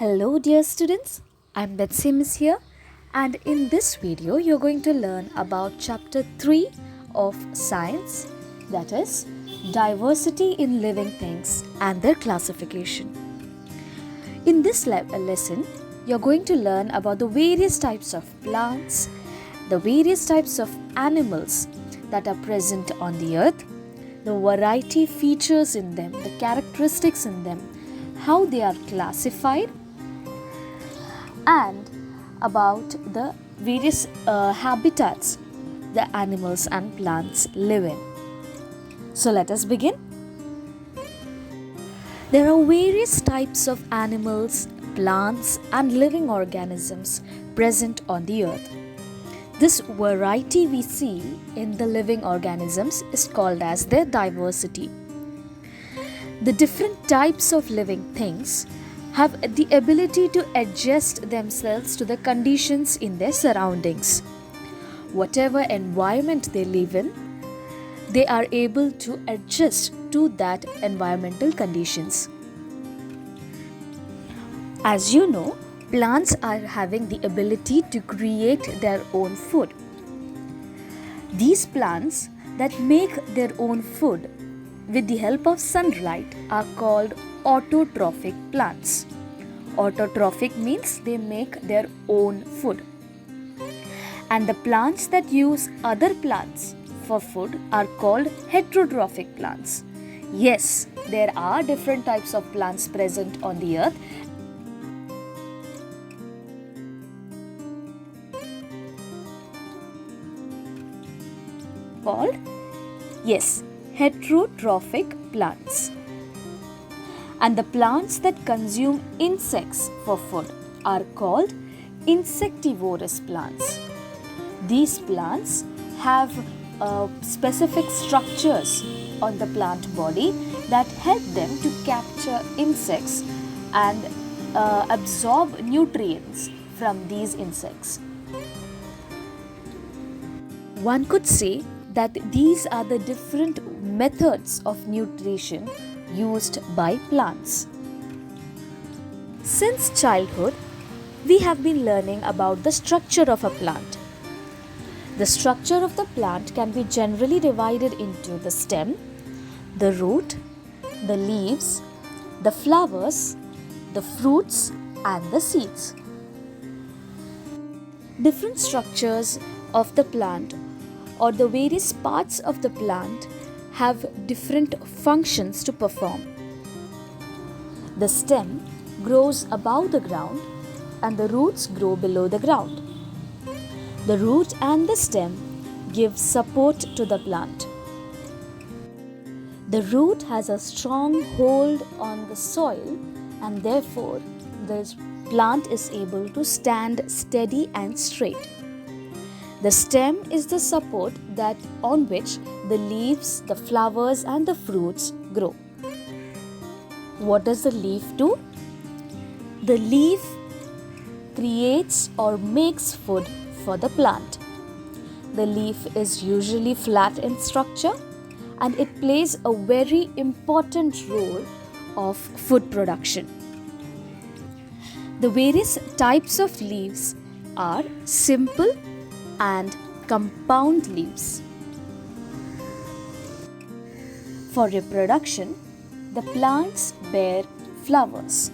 Hello dear students, I'm Betsy Miss here, and in this video you're going to learn about chapter 3 of science, that is diversity in living things and their classification. In this lesson you're going to learn about the various types of plants, the various types of animals that are present on the earth, the variety features in them, the characteristics in them, how they are classified, and about the various habitats the animals and plants live in. So let us begin. There are various types of animals, plants and living organisms present on the earth. This variety we see in the living organisms is called as their diversity. The different types of living things have the ability to adjust themselves to the conditions in their surroundings. Whatever environment they live in, they are able to adjust to that environmental conditions. As you know, plants are having the ability to create their own food. These plants that make their own food with the help of sunlight are called autotrophic plants. Autotrophic means they make their own food. And the plants that use other plants for food are called heterotrophic plants. Yes, there are different types of plants present on the earth. Called, yes, heterotrophic plants. And the plants that consume insects for food are called insectivorous plants. These plants have specific structures on the plant body that help them to capture insects and absorb nutrients from these insects. One could say that these are the different methods of nutrition used by plants. Since childhood, we have been learning about the structure of a plant. The structure of the plant can be generally divided into the stem, the root, the leaves, the flowers, the fruits, and the seeds. Different structures of the plant or the various parts of the plant have different functions to perform. The stem grows above the ground and the roots grow below the ground. The root and the stem give support to the plant. The root has a strong hold on the soil and therefore the plant is able to stand steady and straight. The stem is the support that on which the leaves, the flowers and the fruits grow. What does the leaf do? The leaf creates or makes food for the plant. The leaf is usually flat in structure and it plays a very important role of food production. The various types of leaves are simple and compound leaves. For reproduction, the plants bear flowers.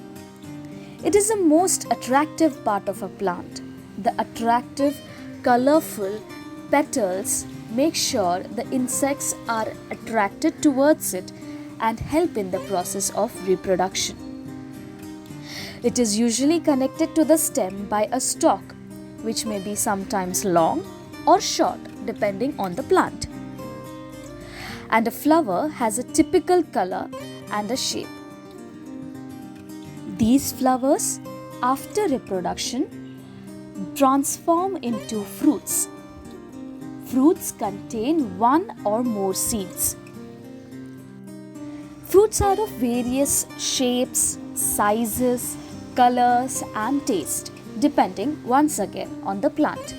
It is the most attractive part of a plant. The attractive, colorful petals make sure the insects are attracted towards it and help in the process of reproduction. It is usually connected to the stem by a stalk, which may be sometimes long or short depending on the plant. And a flower has a typical color and a shape. These flowers, after reproduction, transform into fruits. Fruits contain one or more seeds. Fruits are of various shapes, sizes, colors and taste, depending once again on the plant.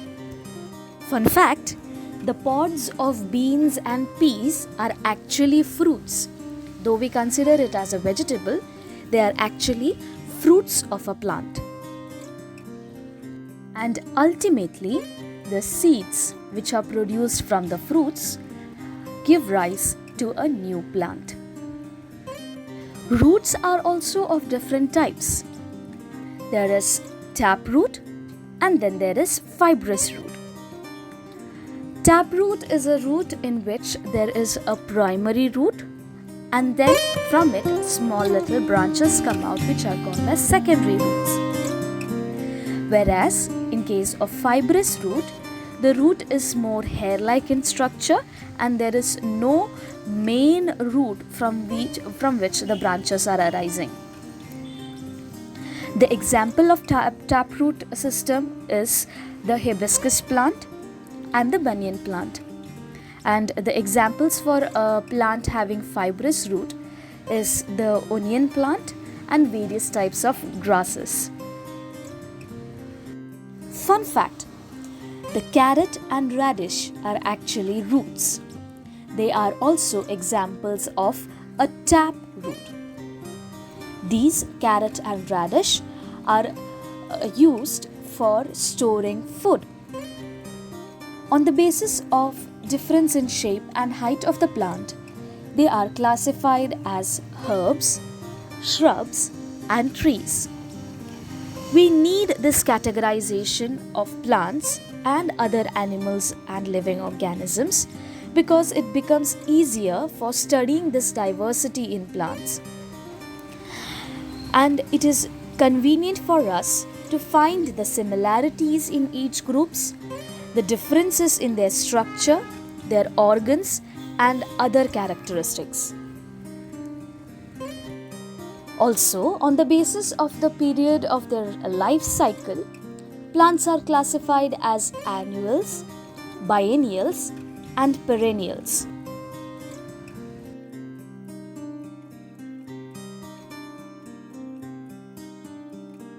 Fun fact, the pods of beans and peas are actually fruits. Though we consider it as a vegetable, they are actually fruits of a plant. And ultimately, the seeds which are produced from the fruits give rise to a new plant. Roots are also of different types. There is taproot and then there is fibrous root. Taproot is a root in which there is a primary root, and then from it small little branches come out which are called as secondary roots. Whereas in case of fibrous root, the root is more hair-like in structure and there is no main root from which the branches are arising. The example of taproot system is the hibiscus plant and the banyan plant. And the examples for a plant having fibrous root is the onion plant and various types of grasses. Fun fact: the carrot and radish are actually roots. They are also examples of a tap root. These carrot and radish are used for storing food. On the basis of difference in shape and height of the plant, they are classified as herbs, shrubs, and trees. We need this categorization of plants and other animals and living organisms because it becomes easier for studying this diversity in plants. And it is convenient for us to find the similarities in each groups, the differences in their structure, their organs, and other characteristics. Also, on the basis of the period of their life cycle, plants are classified as annuals, biennials, and perennials.